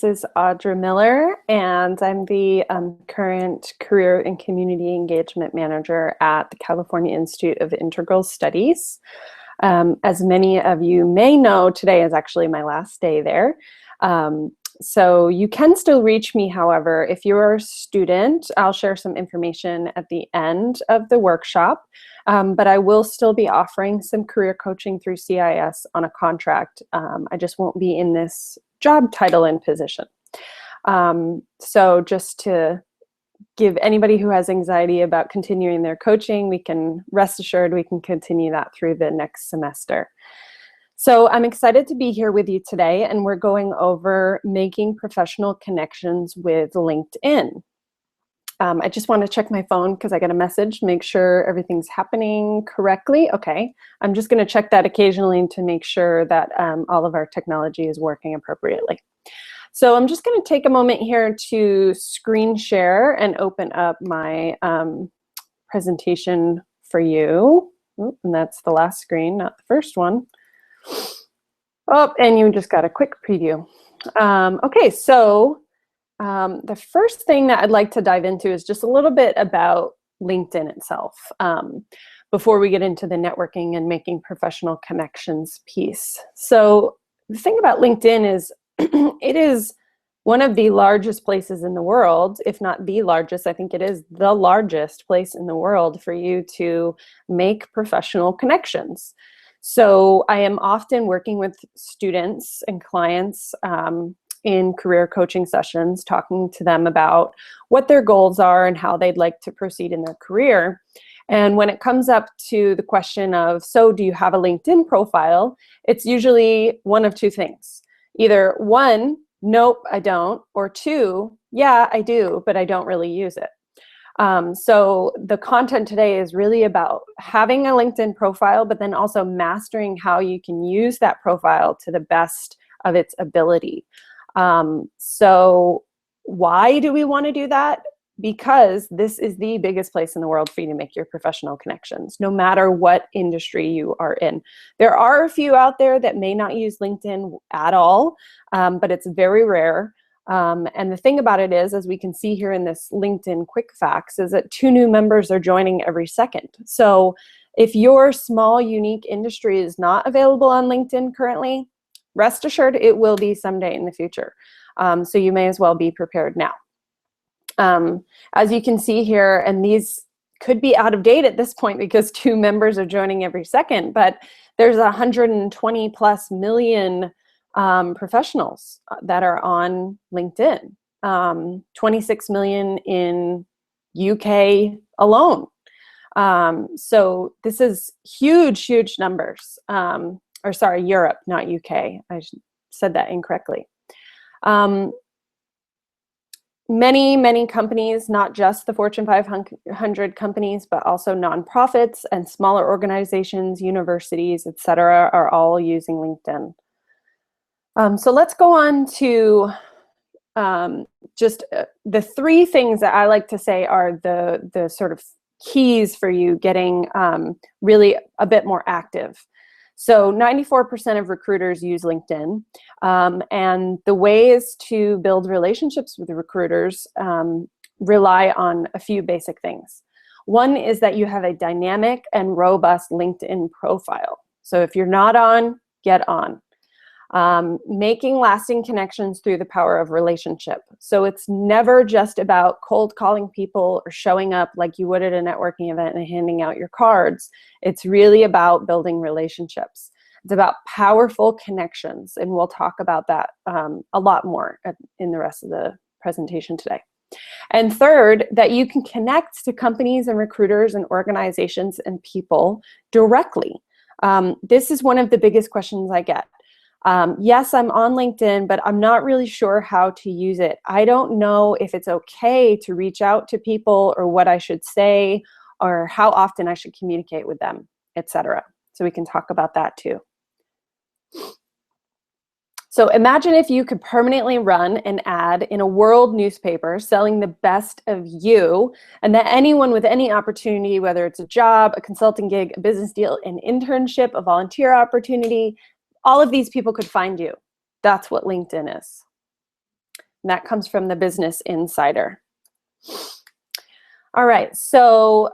This is Audra Miller, and I'm the current Career and Community Engagement Manager at the California Institute of Integral Studies. As many of you may know, today is actually my last day there. So you can still reach me, however, if you're a student. I'll share some information at the end of the workshop, but I will still be offering some career coaching through CIS on a contract. I just won't be in this job title and position. So just to give anybody who has anxiety about continuing their coaching, we can rest assured we can continue that through the next semester. So I'm excited to be here with you today, and we're going over making professional connections with LinkedIn. I just want to check my phone because I got a message, make sure everything's happening correctly. Okay, I'm just going to check that occasionally to make sure that all of our technology is working appropriately. So I'm just going to take a moment here to screen share and open up my presentation for you. Oop, and that's the last screen, not the first one. Oh, and you just got a quick preview. Okay, so the first thing that I'd like to dive into is just a little bit about LinkedIn itself before we get into the networking and making professional connections piece. So the thing about LinkedIn is it is one of the largest places in the world, if not the largest. I think it is the largest place in the world for you to make professional connections. So I am often working with students and clients in career coaching sessions, talking to them about what their goals are and how they'd like to proceed in their career. And when it comes up to the question of, so do you have a LinkedIn profile? It's usually one of two things. Either one, nope, I don't, or two, yeah, I do, but I don't really use it. So the content today is really about having a LinkedIn profile, but then also mastering how you can use that profile to the best of its ability. So why do we want to do that? Because this is the biggest place in the world for you to make your professional connections, no matter what industry you are in. There are a few out there that may not use LinkedIn at all, but it's very rare. And the thing about it is, as we can see here in this LinkedIn quick facts, is that 2 new members are joining every second. So if your small, unique industry is not available on LinkedIn currently, rest assured it will be someday in the future. So you may as well be prepared now. As you can see here, and these could be out of date at this point because 2 members are joining every second, but there's 120 plus million professionals that are on LinkedIn, 26 million in UK alone. So this is huge, huge numbers. Or sorry, Europe, not UK. I said that incorrectly. Many companies, not just the Fortune 500 companies, but also nonprofits and smaller organizations, universities, etc., are all using LinkedIn. So let's go on to just the 3 things that I like to say are the sort of keys for you getting really a bit more active. So 94% of recruiters use LinkedIn, and the ways to build relationships with the recruiters rely on a few basic things. One is that you have a dynamic and robust LinkedIn profile. So if you're not on, get on. Making lasting connections through the power of relationship. So it's never just about cold calling people or showing up like you would at a networking event and handing out your cards. It's really about building relationships. It's about powerful connections, and we'll talk about that a lot more in the rest of the presentation today. And third, that you can connect to companies and recruiters and organizations and people directly. This is one of the biggest questions I get. Yes, I'm on LinkedIn, but I'm not really sure how to use it. I don't know if it's okay to reach out to people or what I should say or how often I should communicate with them, etc. So we can talk about that too. So imagine if you could permanently run an ad in a world newspaper selling the best of you, and that anyone with any opportunity, whether it's a job, a consulting gig, a business deal, an internship, a volunteer opportunity, all of these people could find you. That's what LinkedIn is. And that comes from the Business Insider. All right, so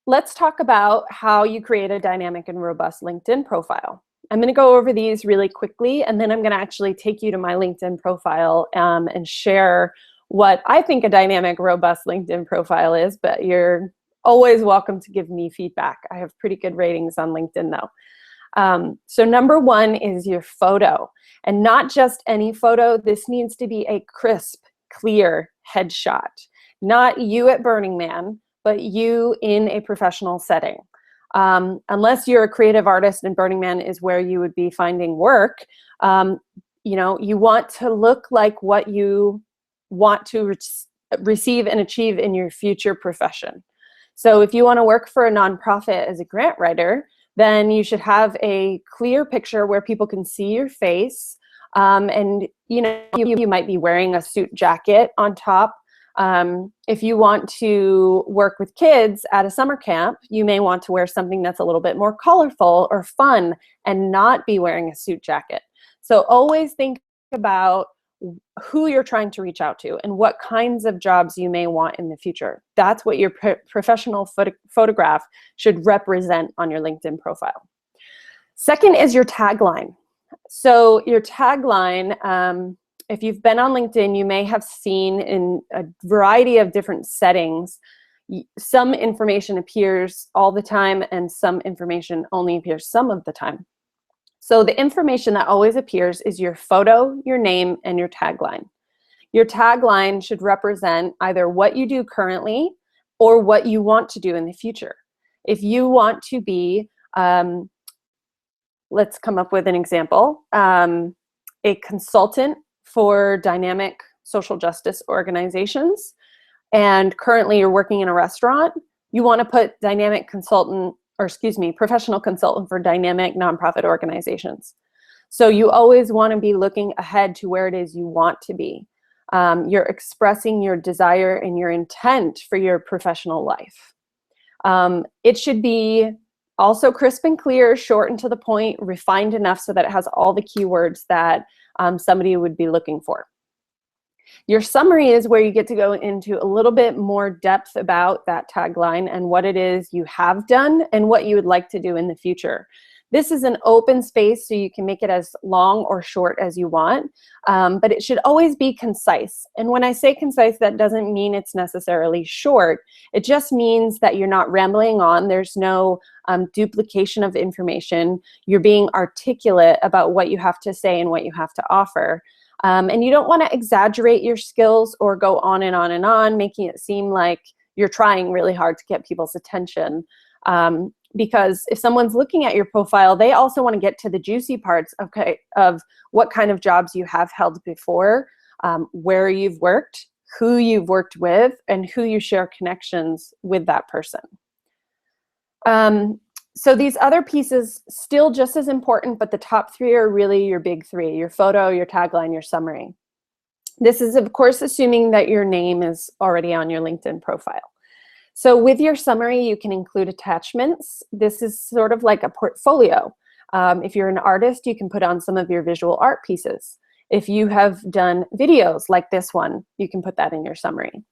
let's talk about how you create a dynamic and robust LinkedIn profile. I'm going to go over these really quickly, and then I'm going to actually take you to my LinkedIn profile and share what I think a dynamic, robust LinkedIn profile is, but you're always welcome to give me feedback. I have pretty good ratings on LinkedIn though. So number one is your photo, and not just any photo. This needs to be a crisp, clear headshot. Not you at Burning Man, but you in a professional setting. Unless you're a creative artist and Burning Man is where you would be finding work, you know, you want to look like what you want to receive and achieve in your future profession. So if you want to work for a nonprofit as a grant writer, then you should have a clear picture where people can see your face. And you know, you might be wearing a suit jacket on top. If you want to work with kids at a summer camp, you may want to wear something that's a little bit more colorful or fun and not be wearing a suit jacket. So always think about who you're trying to reach out to and what kinds of jobs you may want in the future. That's what your professional photograph should represent on your LinkedIn profile. Second is your tagline. So your tagline, if you've been on LinkedIn, you may have seen in a variety of different settings, some information appears all the time and some information only appears some of the time. So the information that always appears is your photo, your name, and your tagline. Your tagline should represent either what you do currently or what you want to do in the future. If you want to be, let's come up with an example, a consultant for dynamic social justice organizations, and currently you're working in a restaurant, you want to put dynamic consultant, or excuse me, professional consultant for dynamic nonprofit organizations. So you always want to be looking ahead to where it is you want to be. You're expressing your desire and your intent for your professional life. It should be also crisp and clear, short and to the point, refined enough so that it has all the keywords that somebody would be looking for. Your summary is where you get to go into a little bit more depth about that tagline and what it is you have done and what you would like to do in the future. This is an open space, so you can make it as long or short as you want, but it should always be concise. And when I say concise, that doesn't mean it's necessarily short. It just means that you're not rambling on. There's no duplication of information. You're being articulate about what you have to say and what you have to offer. And you don't want to exaggerate your skills or go on and on and on, making it seem like you're trying really hard to get people's attention. Because if someone's looking at your profile, they also want to get to the juicy parts, okay, of what kind of jobs you have held before, where you've worked, who you've worked with, and who you share connections with that person. So these other pieces, still just as important, but the top three are really your big three: your photo, your tagline, your summary. This is, of course, assuming that your name is already on your LinkedIn profile. So with your summary, you can include attachments. This is sort of like a portfolio. If you're an artist, you can put on some of your visual art pieces. If you have done videos like this one, you can put that in your summary.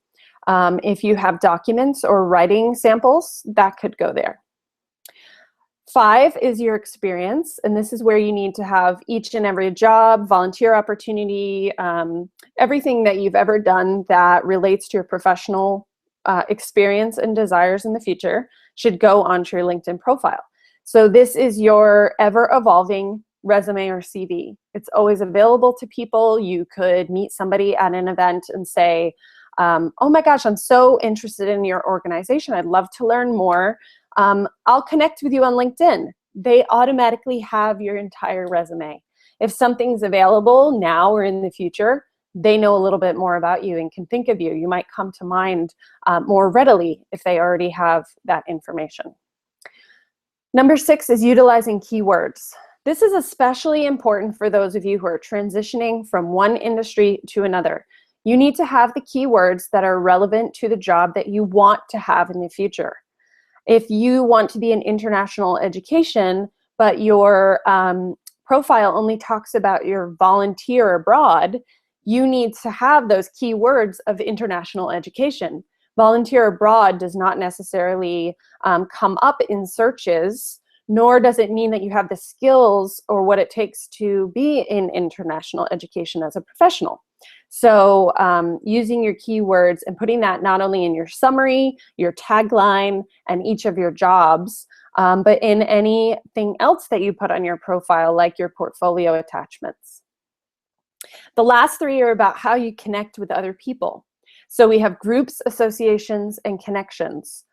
If you have documents or writing samples, that could go there. 5 is your experience, and this is where you need to have each and every job, volunteer opportunity, everything that you've ever done that relates to your professional experience and desires in the future should go onto your LinkedIn profile. So this is your ever-evolving resume or CV. It's always available to people. You could meet somebody at an event and say, oh my gosh, I'm so interested in your organization. I'd love to learn more. I'll connect with you on LinkedIn. They automatically have your entire resume. If something's available now or in the future, they know a little bit more about you and can think of you. You might come to mind more readily if they already have that information. Number 6 is utilizing keywords. This is especially important for those of you who are transitioning from one industry to another. You need to have the keywords that are relevant to the job that you want to have in the future. If you want to be in international education, but your profile only talks about your volunteer abroad, you need to have those keywords of international education. Volunteer abroad does not necessarily come up in searches, nor does it mean that you have the skills or what it takes to be in international education as a professional. So using your keywords and putting that not only in your summary, your tagline, and each of your jobs, but in anything else that you put on your profile, like your portfolio attachments. The last three are about how you connect with other people. So we have groups, associations, and connections.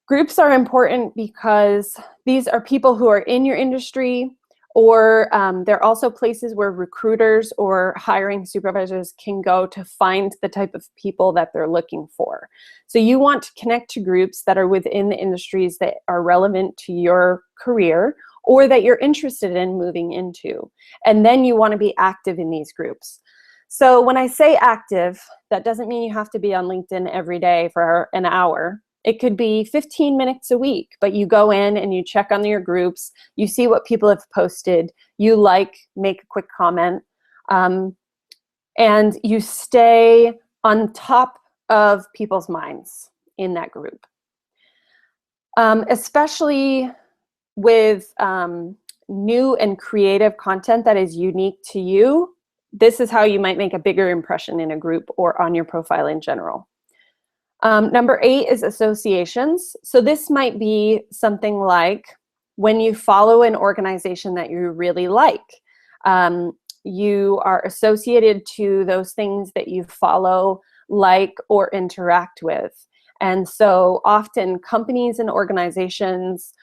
Groups are important because these are people who are in your industry, or they're also places where recruiters or hiring supervisors can go to find the type of people that they're looking for. So you want to connect to groups that are within the industries that are relevant to your career or that you're interested in moving into. And then you want to be active in these groups. So when I say active, that doesn't mean you have to be on LinkedIn every day for an hour. It could be 15 minutes a week, but you go in and you check on your groups, you see what people have posted, you make a quick comment, and you stay on top of people's minds in that group. Especially with new and creative content that is unique to you, this is how you might make a bigger impression in a group or on your profile in general. Number 8 is associations. So this might be something like when you follow an organization that you really like. You are associated to those things that you follow, like, or interact with. And so often companies and organizations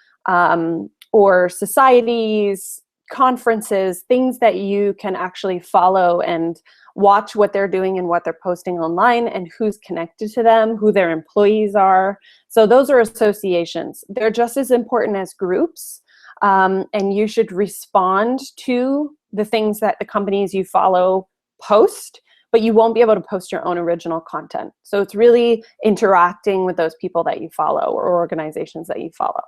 or societies, conferences, things that you can actually follow and watch what they're doing and what they're posting online and who's connected to them, who their employees are. So those are associations. They're just as important as groups, and you should respond to the things that the companies you follow post, but you won't be able to post your own original content. So it's really interacting with those people that you follow or organizations that you follow.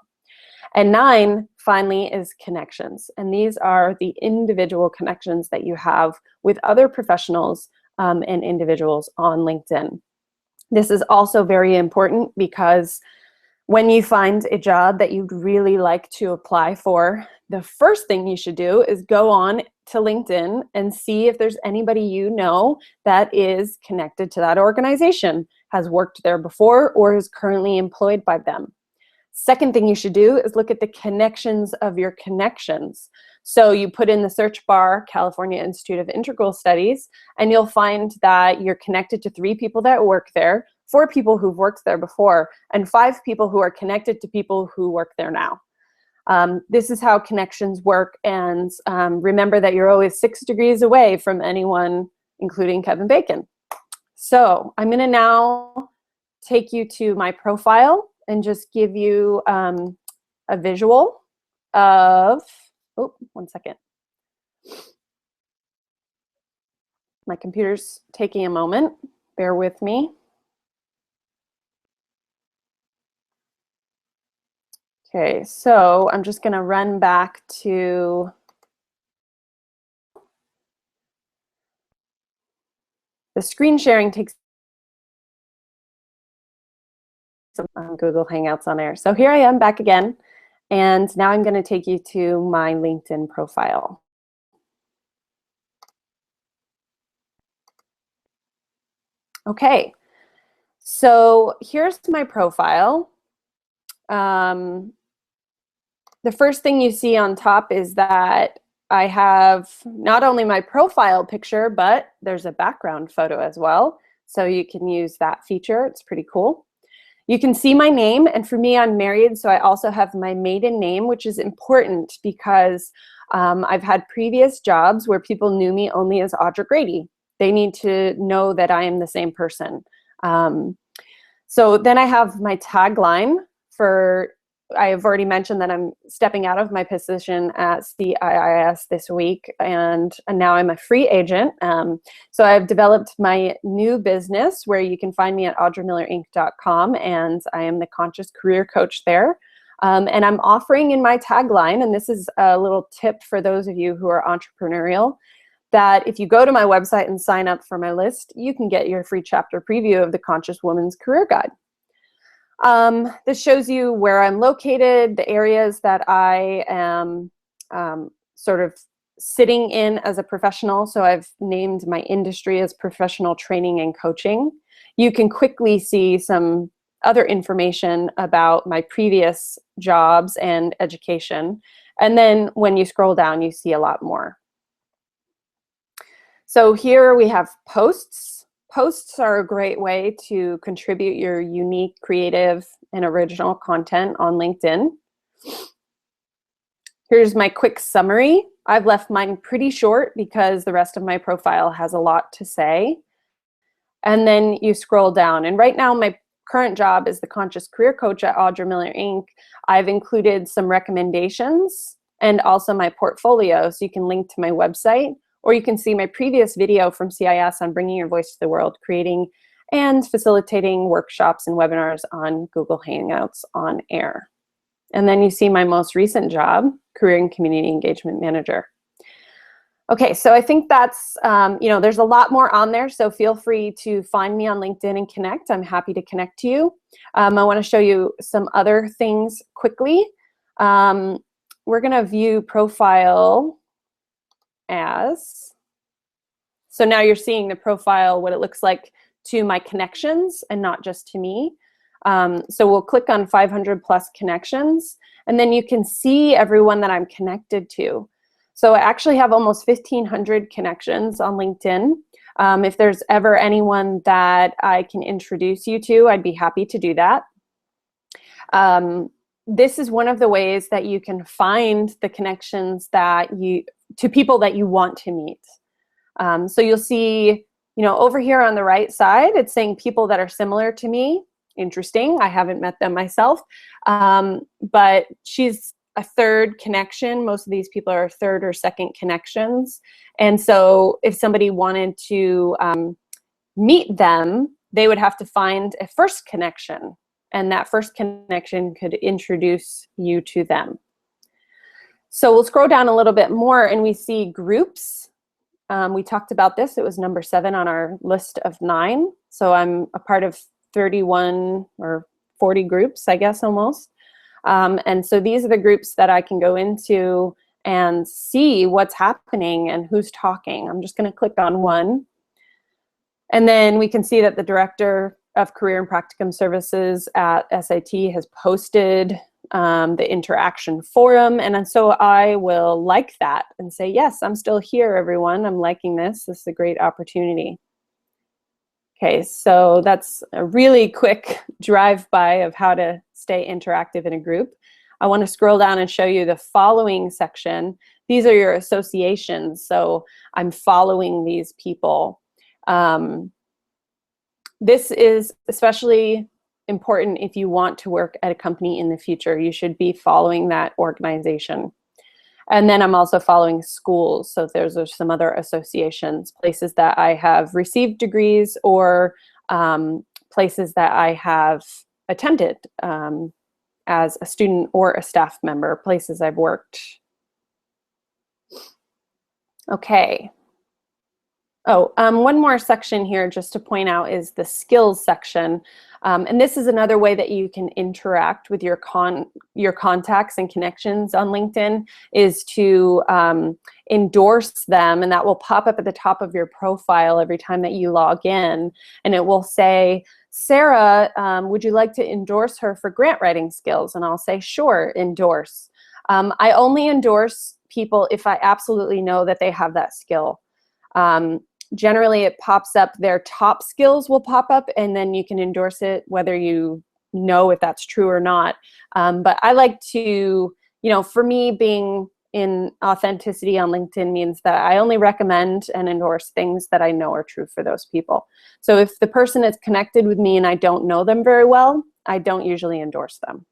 And 9, finally, is connections. And these are the individual connections that you have with other professionals and individuals on LinkedIn. This is also very important because when you find a job that you'd really like to apply for, the first thing you should do is go on to LinkedIn and see if there's anybody you know that is connected to that organization, has worked there before, or is currently employed by them. Second thing you should do is look at the connections of your connections. So you put in the search bar, California Institute of Integral Studies, and you'll find that you're connected to 3 people that work there, 4 people who've worked there before, and 5 people who are connected to people who work there now. This is how connections work, and remember that you're always 6 degrees away from anyone, including Kevin Bacon. So I'm going to now take you to my profile and just give you a visual of, oh, one second. My computer's taking a moment. Bear with me. Okay, so I'm just going to run back to the screen sharing takes Google Hangouts on air. So here I am back again, and now I'm going to take you to my LinkedIn profile. Okay, so here's my profile. The first thing you see on top is that I have not only my profile picture, but there's a background photo as well. So you can use that feature. It's pretty cool. You can see my name, and for me, I'm married, so I also have my maiden name, which is important because I've had previous jobs where people knew me only as Audra Grady. They need to know that I am the same person. So then I have my tagline for, I have already mentioned that I'm stepping out of my position at CIIS this week, and now I'm a free agent. So I've developed my new business where you can find me at audramillerinc.com, and I am the Conscious Career Coach there. And I'm offering in my tagline, and this is a little tip for those of you who are entrepreneurial, that if you go to my website and sign up for my list, you can get your free chapter preview of the Conscious Woman's Career Guide. This shows you where I'm located, the areas that I am sort of sitting in as a professional. So I've named my industry as professional training and coaching. You can quickly see some other information about my previous jobs and education. And then when you scroll down, you see a lot more. So here we have posts. Posts are a great way to contribute your unique, creative, and original content on LinkedIn. Here's my quick summary. I've left mine pretty short because the rest of my profile has a lot to say. And then you scroll down. And right now, my current job is the Conscious Career Coach at Audra Miller Inc. I've included some recommendations and also my portfolio, so you can link to my website, or you can see my previous video from CIS on bringing your voice to the world, creating and facilitating workshops and webinars on Google Hangouts on air. And then you see my most recent job, Career and Community Engagement Manager. Okay, so I think that's, there's a lot more on there, so feel free to find me on LinkedIn and connect. I'm happy to connect to you. I want to show you some other things quickly. We're going to view profile as, so now you're seeing the profile, what it looks like to my connections and not just to me. So we'll click on 500 plus connections, and then you can see everyone that I'm connected to. So I actually have almost 1,500 connections on LinkedIn. If there's ever anyone that I can introduce you to, I'd be happy to do that. This is one of the ways that you can find the connections that to people that you want to meet. So you'll see, over here on the right side, it's saying people that are similar to me. Interesting. I haven't met them myself, but she's a third connection. Most of these people are third or second connections. And so if somebody wanted to meet them, they would have to find a first connection, and that first connection could introduce you to them. So we'll scroll down a little bit more and we see groups. We talked about this. It was number 7 on our list of 9. So I'm a part of 31 or 40 groups, I guess, almost. And so these are the groups that I can go into and see what's happening and who's talking. I'm just going to click on one. And then we can see that the Director of Career and Practicum Services at SIT has posted the interaction forum. And so I will like that and say, yes, I'm still here, everyone. I'm liking this. This is a great opportunity. Okay, so that's a really quick drive-by of how to stay interactive in a group. I want to scroll down and show you the following section. These are your associations, so I'm following these people. This is especially important if you want to work at a company in the future. You should be following that organization. And then I'm also following schools. So those are some other associations, places that I have received degrees or places that I have attended as a student or a staff member, places I've worked. Okay. Oh, one more section here just to point out is the skills section. And this is another way that you can interact with your contacts and connections on LinkedIn, is to endorse them, and that will pop up at the top of your profile every time that you log in. And it will say, Sarah, would you like to endorse her for grant writing skills? And I'll say, sure, endorse. I only endorse people if I absolutely know that they have that skill. Generally, it pops up, their top skills will pop up, and then you can endorse it whether you know if that's true or not. But I like to, for me, being in authenticity on LinkedIn means that I only recommend and endorse things that I know are true for those people. So if the person is connected with me and I don't know them very well, I don't usually endorse them.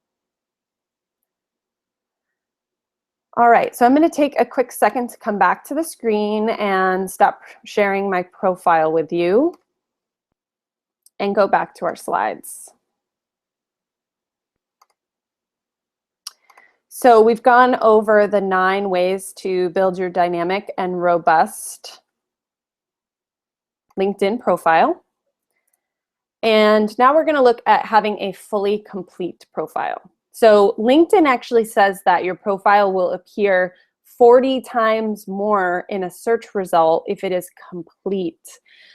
All right, so I'm going to take a quick second to come back to the screen and stop sharing my profile with you and go back to our slides. So we've gone over the 9 ways to build your dynamic and robust LinkedIn profile. And now we're going to look at having a fully complete profile. So LinkedIn actually says that your profile will appear 40 times more in a search result if it is complete.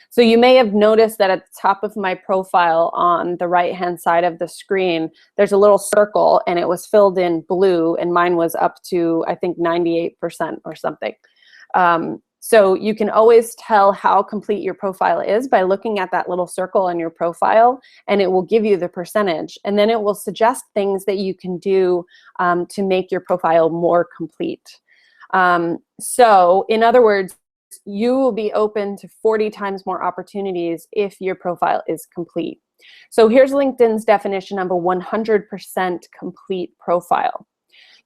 So you may have noticed that at the top of my profile on the right-hand side of the screen, there's a little circle and it was filled in blue, and mine was up to, I think, 98% or something. So you can always tell how complete your profile is by looking at that little circle in your profile, and it will give you the percentage. And then it will suggest things that you can do to make your profile more complete. So in other words, you will be open to 40 times more opportunities if your profile is complete. So here's LinkedIn's definition of a 100% complete profile.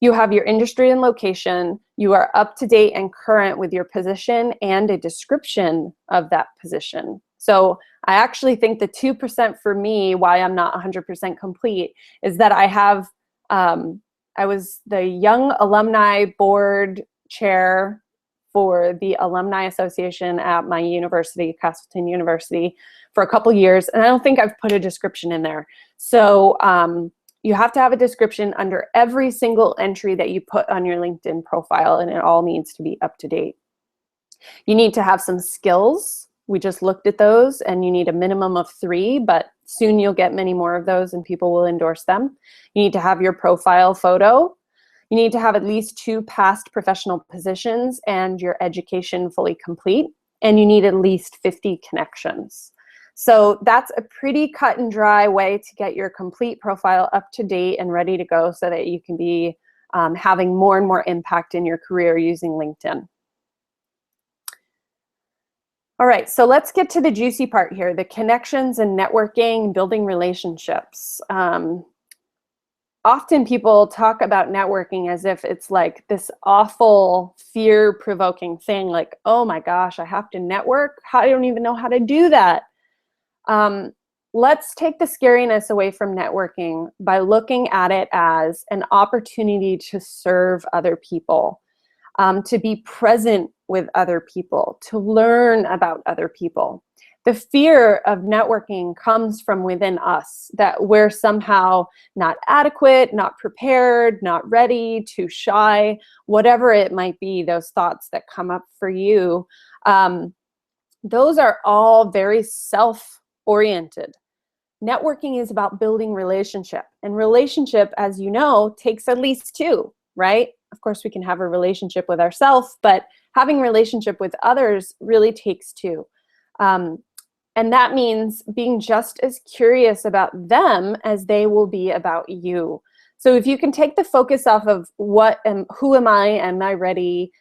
You have your industry and location, you are up to date and current with your position and a description of that position. So I actually think the 2% for me, why I'm not 100% complete, is that I have, I was the Young Alumni Board Chair for the Alumni Association at my university, Castleton University, for a couple years, and I don't think I've put a description in there. So you have to have a description under every single entry that you put on your LinkedIn profile, and it all needs to be up to date. You need to have some skills. We just looked at those, and you need a minimum of 3, but soon you'll get many more of those and people will endorse them. You need to have your profile photo. You need to have at least 2 past professional positions and your education fully complete, and you need at least 50 connections. So that's a pretty cut and dry way to get your complete profile up to date and ready to go so that you can be having more and more impact in your career using LinkedIn. All right, so let's get to the juicy part here, the connections and networking, building relationships. Often people talk about networking as if it's like this awful, fear-provoking thing, like, oh my gosh, I have to network? I don't even know how to do that. Let's take the scariness away from networking by looking at it as an opportunity to serve other people, to be present with other people, to learn about other people. The fear of networking comes from within us, that we're somehow not adequate, not prepared, not ready, too shy, whatever it might be, those thoughts that come up for you. Those are all very self-oriented. Networking is about building relationship, and relationship, as you know, takes at least 2, right? Of course, we can have a relationship with ourselves, but having a relationship with others really takes 2. And that means being just as curious about them as they will be about you. So if you can take the focus off of who am I ready?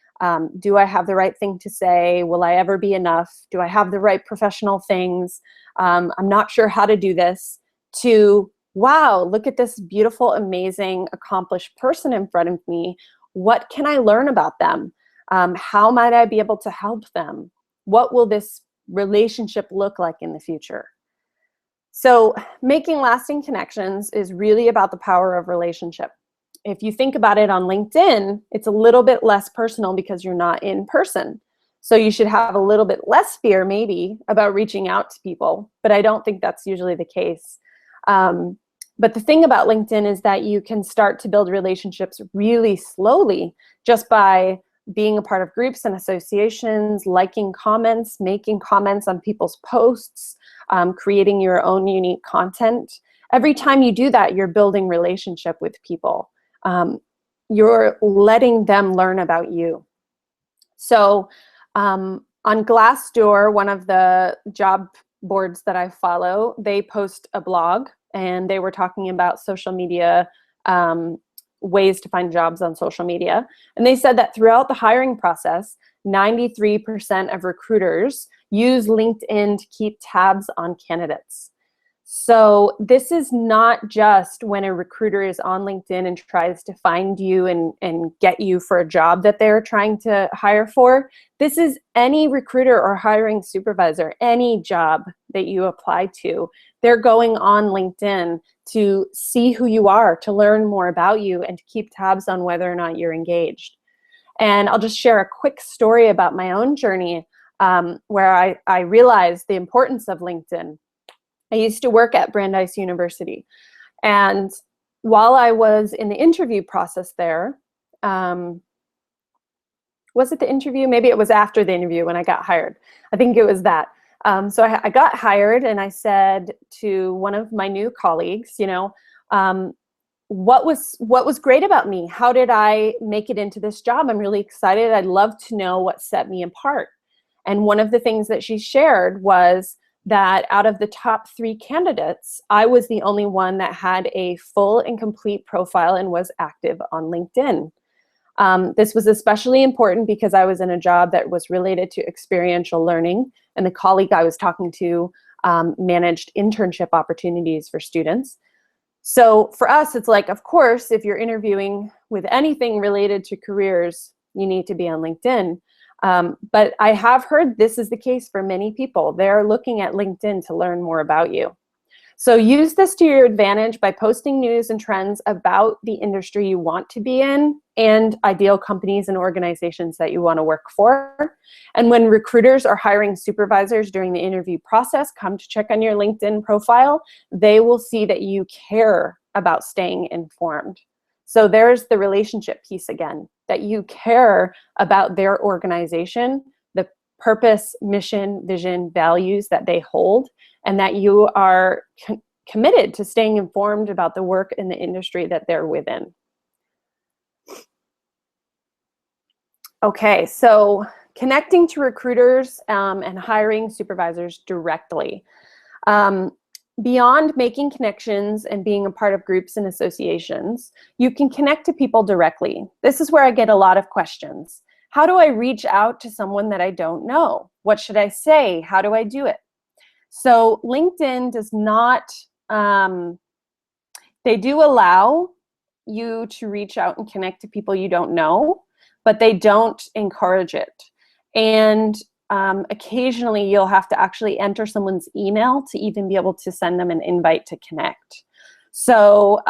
Do I have the right thing to say? Will I ever be enough? Do I have the right professional things? I'm not sure how to do this. To, wow, look at this beautiful, amazing, accomplished person in front of me. What can I learn about them? How might I be able to help them? What will this relationship look like in the future? So making lasting connections is really about the power of relationship. If you think about it on LinkedIn, it's a little bit less personal because you're not in person. So you should have a little bit less fear maybe about reaching out to people, but I don't think that's usually the case. But the thing about LinkedIn is that you can start to build relationships really slowly just by being a part of groups and associations, liking comments, making comments on people's posts, creating your own unique content. Every time you do that, you're building relationship with people. You're letting them learn about you. So on Glassdoor, one of the job boards that I follow, they post a blog, and they were talking about social media, ways to find jobs on social media. And they said that throughout the hiring process, 93% of recruiters use LinkedIn to keep tabs on candidates. So this is not just when a recruiter is on LinkedIn and tries to find you and get you for a job that they're trying to hire for. This is any recruiter or hiring supervisor, any job that you apply to. They're going on LinkedIn to see who you are, to learn more about you, and to keep tabs on whether or not you're engaged. And I'll just share a quick story about my own journey. where I realized the importance of LinkedIn. I used to work at Brandeis University. And while I was in the interview process there, was it the interview? Maybe it was after the interview when I got hired. I think it was that. So I got hired, and I said to one of my new colleagues, you know, what was great about me? How did I make it into this job? I'm really excited. I'd love to know what set me apart. And one of the things that she shared was that out of the top 3 candidates, I was the only one that had a full and complete profile and was active on LinkedIn. This was especially important because I was in a job that was related to experiential learning, and the colleague I was talking to managed internship opportunities for students. So for us, it's like, of course, if you're interviewing with anything related to careers, you need to be on LinkedIn. But I have heard this is the case for many people. They're looking at LinkedIn to learn more about you. So use this to your advantage by posting news and trends about the industry you want to be in and ideal companies and organizations that you want to work for. And when recruiters are hiring supervisors during the interview process, come to check on your LinkedIn profile, they will see that you care about staying informed. So there's the relationship piece again, that you care about their organization, the purpose, mission, vision, values that they hold, and that you are committed to staying informed about the work in the industry that they're within. Okay, so connecting to recruiters and hiring supervisors directly. Beyond making connections and being a part of groups and associations, you can connect to people directly. This is where I get a lot of questions. How do I reach out to someone that I don't know? What should I say? How do I do it? So LinkedIn does not, they do allow you to reach out and connect to people you don't know, but they don't encourage it. And occasionally you'll have to actually enter someone's email to even be able to send them an invite to connect. So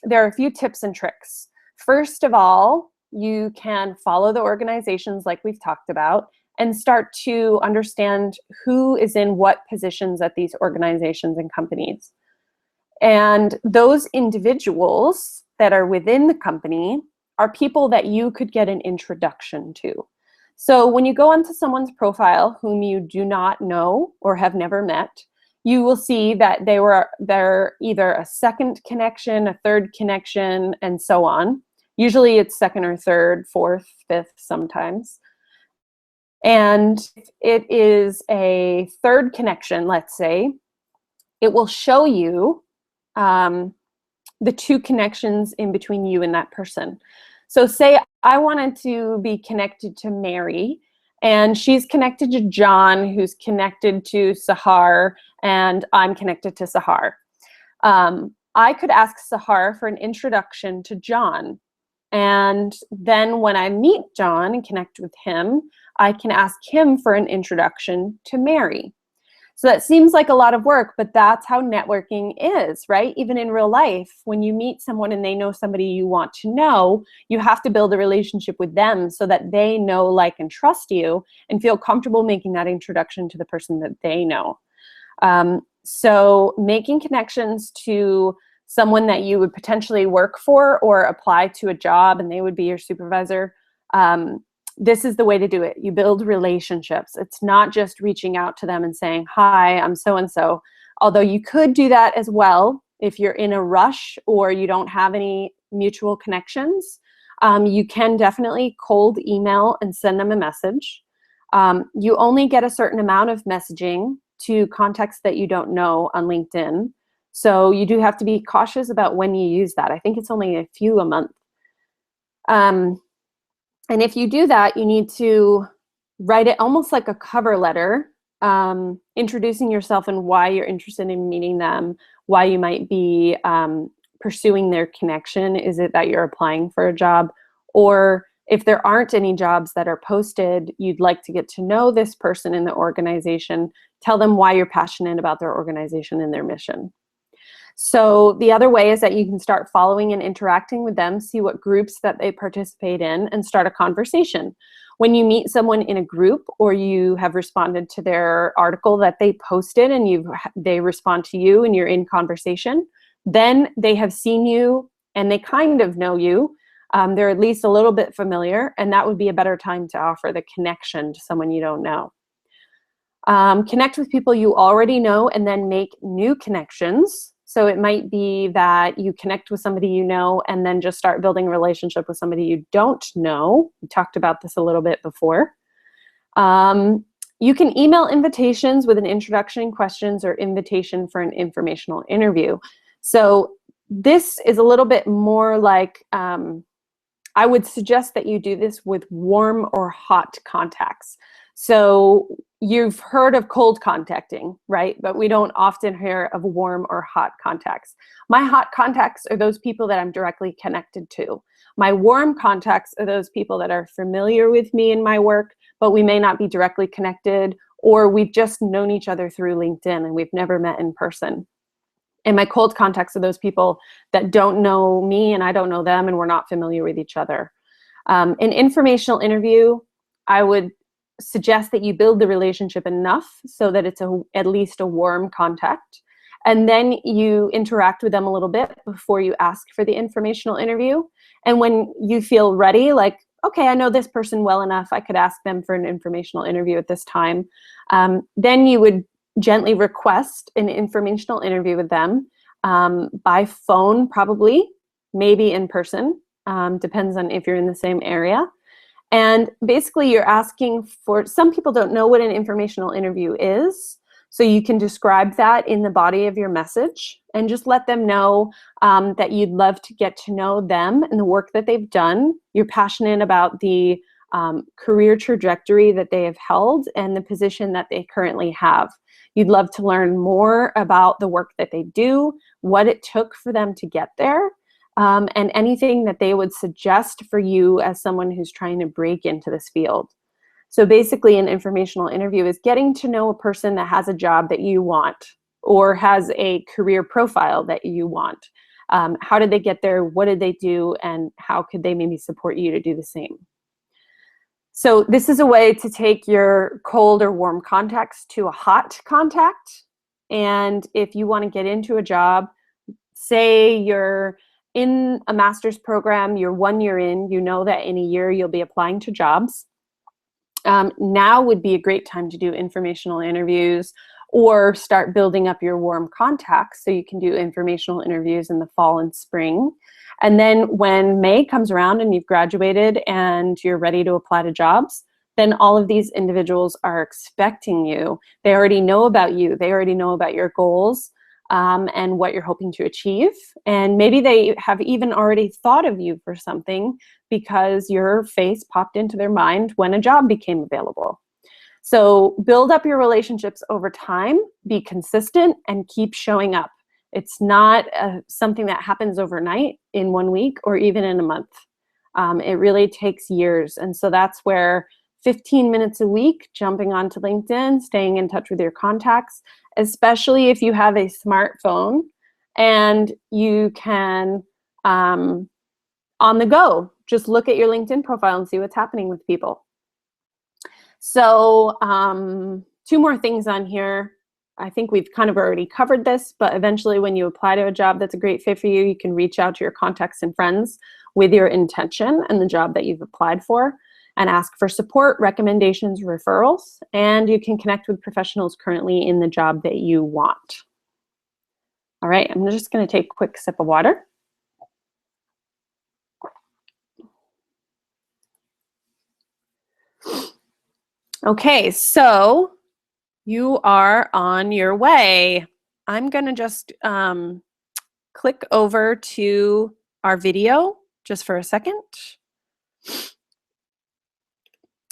there are a few tips and tricks. First of all, you can follow the organizations like we've talked about and start to understand who is in what positions at these organizations and companies. And those individuals that are within the company are people that you could get an introduction to. So when you go onto someone's profile whom you do not know or have never met, you will see that they're either a second connection, a third connection, and so on. Usually it's second or third, fourth, fifth sometimes. And if it is a third connection, let's say, it will show you the 2 connections in between you and that person. So say I wanted to be connected to Mary, and she's connected to John, who's connected to Sahar, and I'm connected to Sahar. I could ask Sahar for an introduction to John. And then when I meet John and connect with him, I can ask him for an introduction to Mary. So that seems like a lot of work, but that's how networking is, right? Even in real life, when you meet someone and they know somebody you want to know, you have to build a relationship with them so that they know, like, and trust you and feel comfortable making that introduction to the person that they know. So making connections to someone that you would potentially work for or apply to a job and they would be your supervisor, this is the way to do it. You build relationships. It's not just reaching out to them and saying, hi, I'm so-and-so. Although you could do that as well if you're in a rush or you don't have any mutual connections. You can definitely cold email and send them a message. You only get a certain amount of messaging to contacts that you don't know on LinkedIn. So you do have to be cautious about when you use that. I think it's only a few a month. And if you do that, you need to write it almost like a cover letter, introducing yourself and why you're interested in meeting them, why you might be pursuing their connection. Is it that you're applying for a job? Or if there aren't any jobs that are posted, you'd like to get to know this person in the organization, tell them why you're passionate about their organization and their mission. So the other way is that you can start following and interacting with them, see what groups that they participate in, and start a conversation. When you meet someone in a group or you have responded to their article that they posted and they respond to you and you're in conversation, then they have seen you and they kind of know you. They're at least a little bit familiar, and that would be a better time to offer the connection to someone you don't know. Connect with people you already know and then make new connections. So it might be that you connect with somebody you know and then just start building a relationship with somebody you don't know. We talked about this a little bit before. You can email invitations with an introduction, questions, or invitation for an informational interview. So this is a little bit more like, I would suggest that you do this with warm or hot contacts. So you've heard of cold contacting, right? But we don't often hear of warm or hot contacts. My hot contacts are those people that I'm directly connected to. My warm contacts are those people that are familiar with me and my work, but we may not be directly connected, or we've just known each other through LinkedIn and we've never met in person. And my cold contacts are those people that don't know me and I don't know them and we're not familiar with each other. An informational interview, I would suggest that you build the relationship enough so that it's at least a warm contact. And then you interact with them a little bit before you ask for the informational interview. And when you feel ready, like, okay, I know this person well enough, I could ask them for an informational interview at this time, then you would gently request an informational interview with them by phone, probably, maybe in person, depends on if you're in the same area. And basically you're asking for, some people don't know what an informational interview is, so you can describe that in the body of your message and just let them know that you'd love to get to know them and the work that they've done. You're passionate about the career trajectory that they have held and the position that they currently have. You'd love to learn more about the work that they do, what it took for them to get there, and anything that they would suggest for you as someone who's trying to break into this field. So basically an informational interview is getting to know a person that has a job that you want or has a career profile that you want. How did they get there? What did they do? And how could they maybe support you to do the same? So this is a way to take your cold or warm contacts to a hot contact. And if you want to get into a job, say you're in a master's program, you're 1 year in, you know that in a year you'll be applying to jobs. Now would be a great time to do informational interviews or start building up your warm contacts so you can do informational interviews in the fall and spring. And then when May comes around and you've graduated and you're ready to apply to jobs, then all of these individuals are expecting you. They already know about you. They already know about your goals and what you're hoping to achieve. And maybe they have even already thought of you for something because your face popped into their mind when a job became available. So build up your relationships over time, be consistent, and keep showing up. It's not something that happens overnight in 1 week or even in a month. It really takes years. And so that's where 15 minutes a week, jumping onto LinkedIn, staying in touch with your contacts, especially if you have a smartphone and you can, on the go, just look at your LinkedIn profile and see what's happening with people. So 2 more things on here. I think we've kind of already covered this, but eventually when you apply to a job that's a great fit for you, you can reach out to your contacts and friends with your intention and the job that you've applied for and ask for support, recommendations, referrals, and you can connect with professionals currently in the job that you want. All right, I'm just going to take a quick sip of water. Okay, so you are on your way. I'm going to just click over to our video just for a second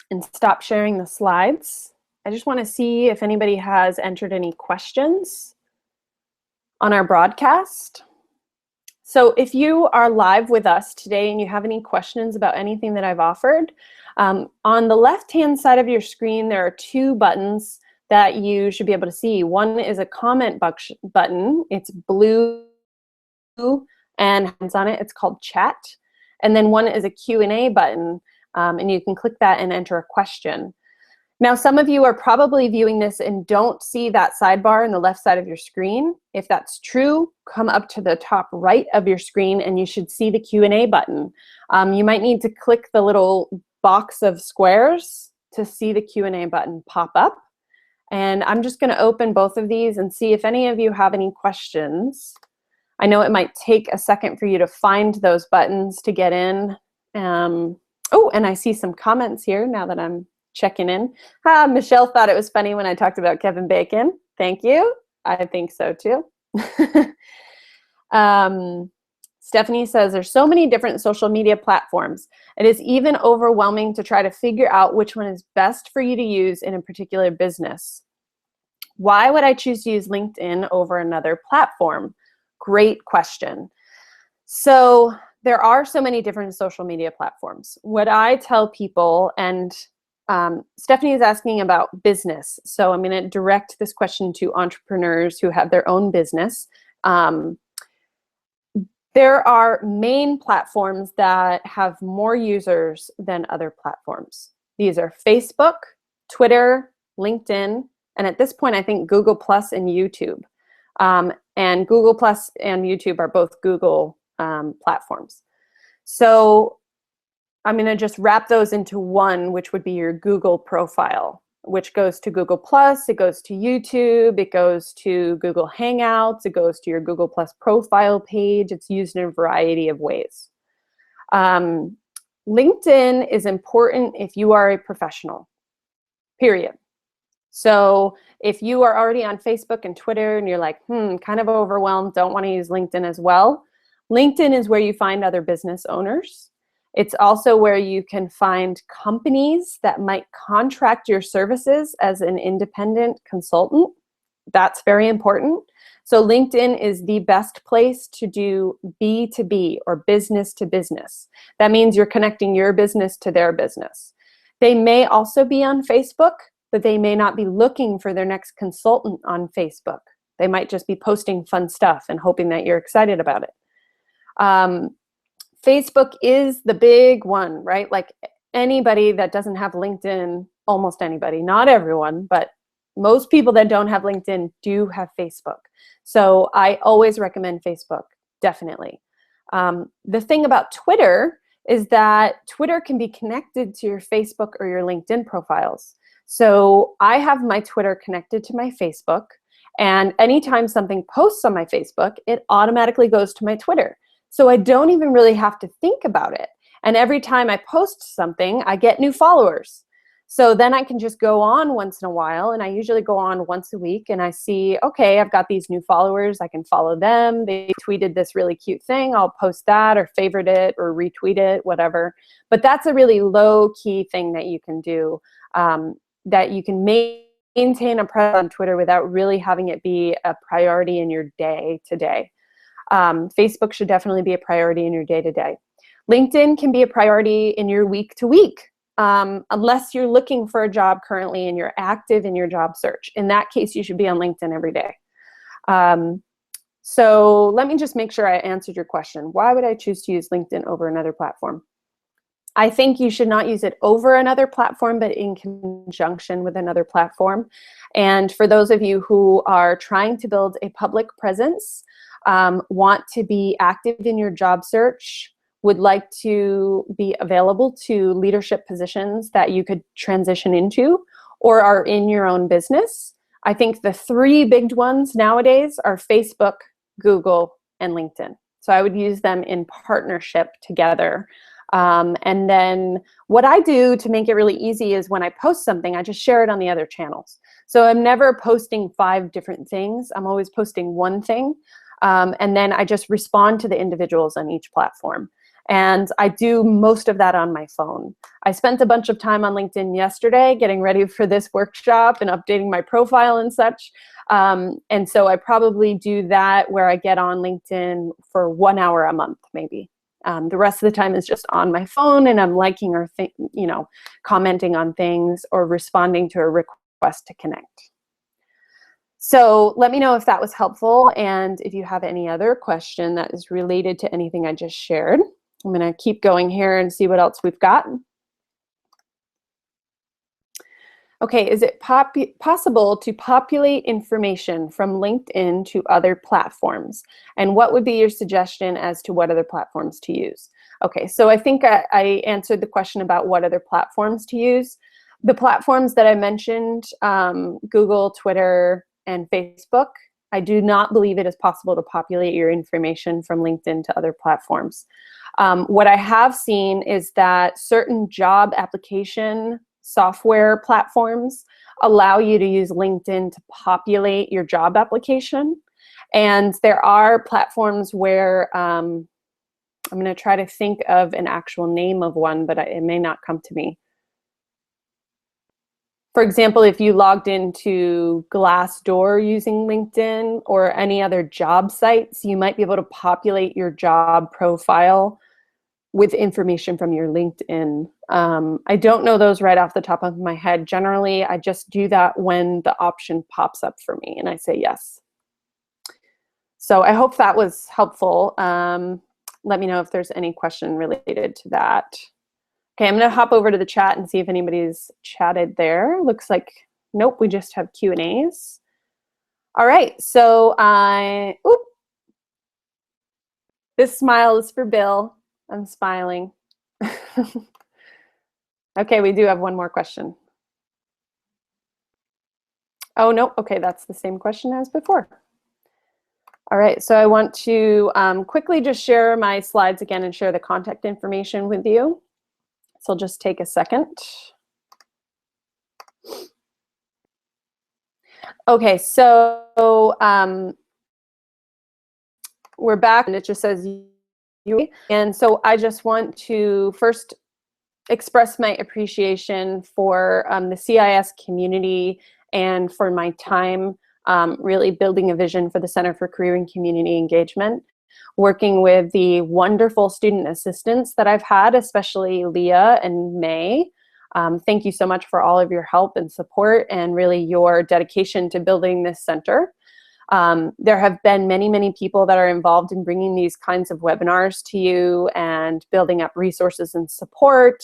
and stop sharing the slides. I just want to see if anybody has entered any questions on our broadcast. So if you are live with us today and you have any questions about anything that I've offered, on the left-hand side of your screen, there are 2 buttons that you should be able to see. One is a comment button. It's blue and hands on it. It's called chat. And then one is a Q&A button. And you can click that and enter a question. Now, some of you are probably viewing this and don't see that sidebar on the left side of your screen. If that's true, come up to the top right of your screen and you should see the Q&A button. You might need to click the little box of squares to see the Q&A button pop up. And I'm just going to open both of these and see if any of you have any questions. I know it might take a second for you to find those buttons to get in. Oh, and I see some comments here now that I'm checking in. Michelle thought it was funny when I talked about Kevin Bacon. Thank you. I think so too. Stephanie says, there's so many different social media platforms. It is even overwhelming to try to figure out which one is best for you to use in a particular business. Why would I choose to use LinkedIn over another platform? Great question. So there are so many different social media platforms. What I tell people, and Stephanie is asking about business, so I'm going to direct this question to entrepreneurs who have their own business. There are main platforms that have more users than other platforms. These are Facebook, Twitter, LinkedIn, and at this point, I think Google Plus and YouTube. And Google Plus and YouTube are both Google platforms. So I'm going to just wrap those into one, which would be your Google profile, which goes to Google Plus, it goes to YouTube, it goes to Google Hangouts, it goes to your Google Plus profile page. It's used in a variety of ways. LinkedIn is important if you are a professional, period. So if you are already on Facebook and Twitter and you're like, kind of overwhelmed, don't want to use LinkedIn as well, LinkedIn is where you find other business owners. It's also where you can find companies that might contract your services as an independent consultant. That's very important. So LinkedIn is the best place to do B2B or business to business. That means you're connecting your business to their business. They may also be on Facebook, but they may not be looking for their next consultant on Facebook. They might just be posting fun stuff and hoping that you're excited about it. Facebook is the big one, right? Like anybody that doesn't have LinkedIn, almost anybody, not everyone, but most people that don't have LinkedIn do have Facebook. So I always recommend Facebook, definitely. The thing about Twitter is that Twitter can be connected to your Facebook or your LinkedIn profiles. So I have my Twitter connected to my Facebook, and anytime something posts on my Facebook, it automatically goes to my Twitter. So I don't even really have to think about it. And every time I post something, I get new followers. So then I can just go on once in a while, and I usually go on once a week, and I see, okay, I've got these new followers, I can follow them. They tweeted this really cute thing, I'll post that or favorite it or retweet it, whatever. But that's a really low-key thing that you can do, that you can maintain a presence on Twitter without really having it be a priority in your day-to-day. Facebook should definitely be a priority in your day-to-day. LinkedIn can be a priority in your week-to-week, unless you're looking for a job currently and you're active in your job search. In that case, you should be on LinkedIn every day. So let me just make sure I answered your question. Why would I choose to use LinkedIn over another platform? I think you should not use it over another platform, but in conjunction with another platform. And for those of you who are trying to build a public presence, want to be active in your job search, would like to be available to leadership positions that you could transition into, or are in your own business, I think the three big ones nowadays are Facebook, Google, and LinkedIn. So I would use them in partnership together. And then what I do to make it really easy is when I post something, I just share it on the other channels. So I'm never posting 5 different things. I'm always posting one thing. And then I just respond to the individuals on each platform. And I do most of that on my phone. I spent a bunch of time on LinkedIn yesterday getting ready for this workshop and updating my profile and such. And so I probably do that where I get on LinkedIn for 1 hour a month, maybe. The rest of the time is just on my phone, and I'm liking or commenting on things or responding to a request to connect. So let me know if that was helpful, and if you have any other question that is related to anything I just shared. I'm going to keep going here and see what else we've got. Okay, is it possible to populate information from LinkedIn to other platforms? And what would be your suggestion as to what other platforms to use? Okay, so I think I answered the question about what other platforms to use. The platforms that I mentioned, Google, Twitter, and Facebook, I do not believe it is possible to populate your information from LinkedIn to other platforms. What I have seen is that certain job application software platforms allow you to use LinkedIn to populate your job application. And there are platforms where, I'm going to try to think of an actual name of one, but it may not come to me. For example, if you logged into Glassdoor using LinkedIn or any other job sites, you might be able to populate your job profile with information from your LinkedIn. I don't know those right off the top of my head. Generally, I just do that when the option pops up for me and I say yes. So I hope that was helpful. Let me know if there's any question related to that. Okay, I'm gonna hop over to the chat and see if anybody's chatted there. Looks like, nope, we just have Q&As. All right, so this smile is for Bill. I'm smiling. Okay, we do have one more question. Oh, no, okay, that's the same question as before. All right, so I want to quickly just share my slides again and share the contact information with you. So I'll just take a second. Okay, so we're back and it just says you. And so I just want to first express my appreciation for the CIS community and for my time really building a vision for the Center for Career and Community Engagement, working with the wonderful student assistants that I've had, especially Leah and May. Thank you so much for all of your help and support and really your dedication to building this center. There have been many, many people that are involved in bringing these kinds of webinars to you and building up resources and support,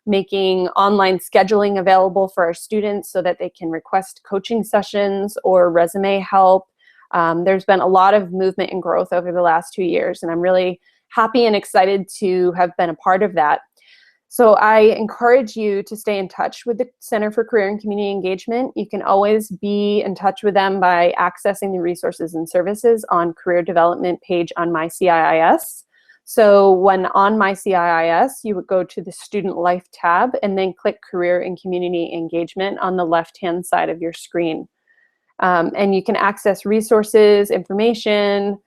making online scheduling available for our students so that they can request coaching sessions or resume help. There's been a lot of movement and growth over the last 2 years, and I'm really happy and excited to have been a part of that. So I encourage you to stay in touch with the Center for Career and Community Engagement. You can always be in touch with them by accessing the resources and services on career development page on My CIIS. So when on My CIIS, you would go to the Student Life tab and then click Career and Community Engagement on the left-hand side of your screen. And you can access resources, information,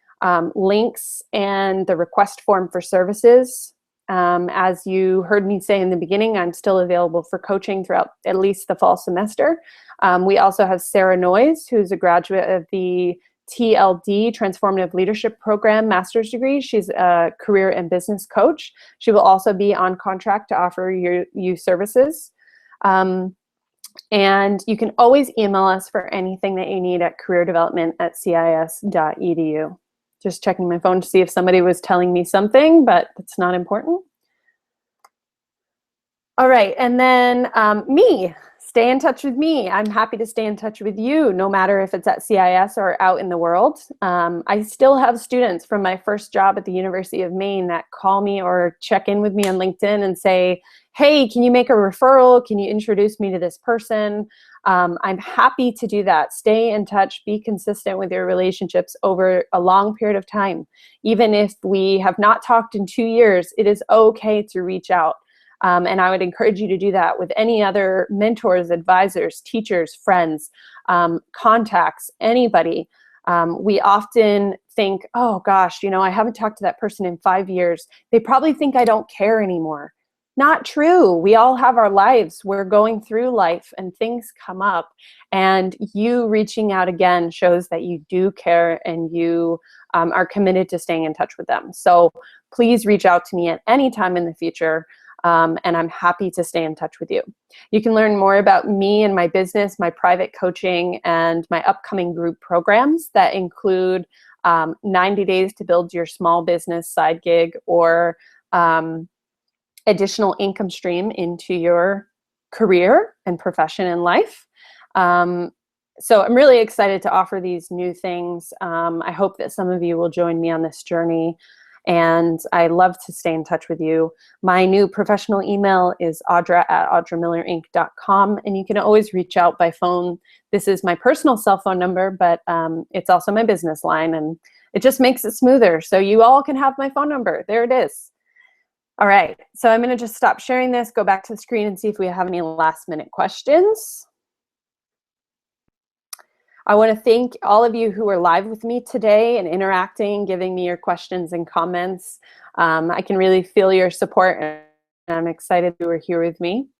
links, and the request form for services. As you heard me say in the beginning, I'm still available for coaching throughout at least the fall semester. We also have Sarah Noyes, who's a graduate of the TLD, Transformative Leadership Program master's degree. She's a career and business coach. She will also be on contract to offer you services. And you can always email us for anything that you need at careerdevelopment@cis.edu. Just checking my phone to see if somebody was telling me something, but that's not important. All right, and then me. Stay in touch with me. I'm happy to stay in touch with you, no matter if it's at CIS or out in the world. I still have students from my first job at the University of Maine that call me or check in with me on LinkedIn and say, hey, can you make a referral? Can you introduce me to this person? I'm happy to do that. Stay in touch, be consistent with your relationships over a long period of time. Even if we have not talked in 2 years, it is okay to reach out. And I would encourage you to do that with any other mentors, advisors, teachers, friends, contacts, anybody. We often think, oh gosh, you know, I haven't talked to that person in 5 years. They probably think I don't care anymore. Not true. We all have our lives. We're going through life and things come up. And you reaching out again shows that you do care and you are committed to staying in touch with them. So please reach out to me at any time in the future. And I'm happy to stay in touch with you. You can learn more about me and my business, my private coaching, and my upcoming group programs that include 90 days to build your small business side gig or additional income stream into your career and profession in life. So I'm really excited to offer these new things. I hope that some of you will join me on this journey, and I love to stay in touch with you. My new professional email is audra@audramillerinc.com, and you can always reach out by phone. This is my personal cell phone number, but it's also my business line, and it just makes it smoother. So you all can have my phone number. There it is. All right, so I'm gonna just stop sharing this, go back to the screen and see if we have any last minute questions. I want to thank all of you who are live with me today and interacting, giving me your questions and comments. I can really feel your support, and I'm excited you are here with me.